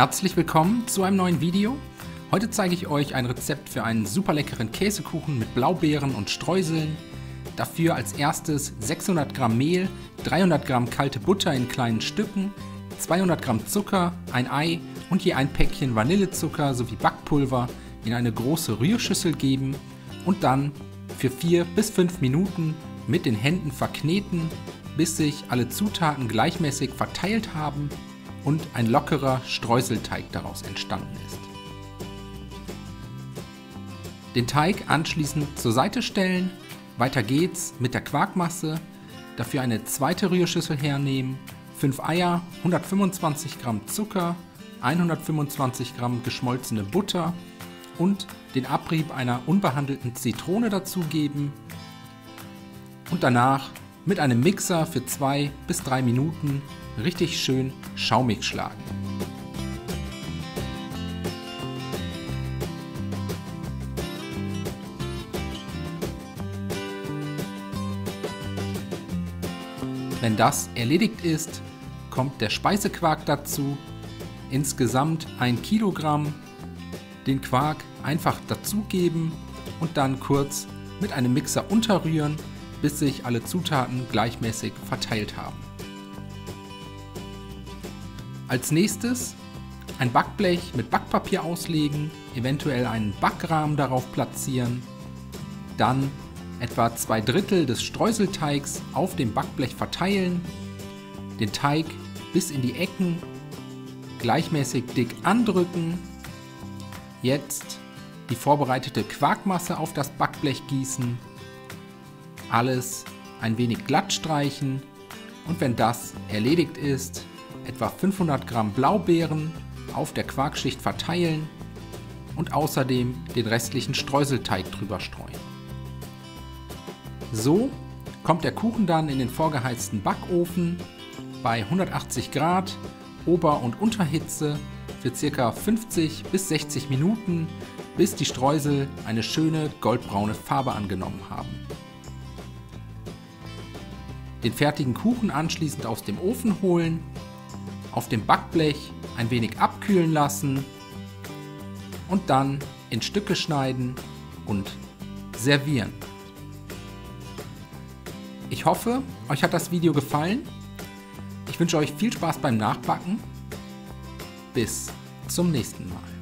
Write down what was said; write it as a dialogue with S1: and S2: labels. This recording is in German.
S1: Herzlich willkommen zu einem neuen Video. Heute zeige ich euch ein Rezept für einen super leckeren Käsekuchen mit Blaubeeren und Streuseln. Dafür als erstes 600 Gramm Mehl, 300 Gramm kalte Butter in kleinen Stücken, 200 Gramm Zucker, ein Ei und je ein Päckchen Vanillezucker sowie Backpulver in eine große Rührschüssel geben und dann für 4 bis 5 Minuten mit den Händen verkneten, bis sich alle Zutaten gleichmäßig verteilt haben und ein lockerer Streuselteig daraus entstanden ist. Den Teig anschließend zur Seite stellen, weiter geht's mit der Quarkmasse, dafür eine zweite Rührschüssel hernehmen, 5 Eier, 125 Gramm Zucker, 125 Gramm geschmolzene Butter und den Abrieb einer unbehandelten Zitrone dazugeben und danach mit einem Mixer für 2 bis 3 Minuten richtig schön schaumig schlagen. Wenn das erledigt ist, kommt der Speisequark dazu, insgesamt 1 Kilogramm. Den Quark einfach dazugeben und dann kurz mit einem Mixer unterrühren, bis sich alle Zutaten gleichmäßig verteilt haben. Als nächstes ein Backblech mit Backpapier auslegen, eventuell einen Backrahmen darauf platzieren, dann etwa 2/3 des Streuselteigs auf dem Backblech verteilen, den Teig bis in die Ecken gleichmäßig dick andrücken, jetzt die vorbereitete Quarkmasse auf das Backblech gießen, alles ein wenig glatt streichen und wenn das erledigt ist, etwa 500 Gramm Blaubeeren auf der Quarkschicht verteilen und außerdem den restlichen Streuselteig drüber streuen. So kommt der Kuchen dann in den vorgeheizten Backofen bei 180 Grad Ober- und Unterhitze für ca. 50 bis 60 Minuten, bis die Streusel eine schöne goldbraune Farbe angenommen haben. Den fertigen Kuchen anschließend aus dem Ofen holen, auf dem Backblech ein wenig abkühlen lassen und dann in Stücke schneiden und servieren. Ich hoffe, euch hat das Video gefallen. Ich wünsche euch viel Spaß beim Nachbacken. Bis zum nächsten Mal.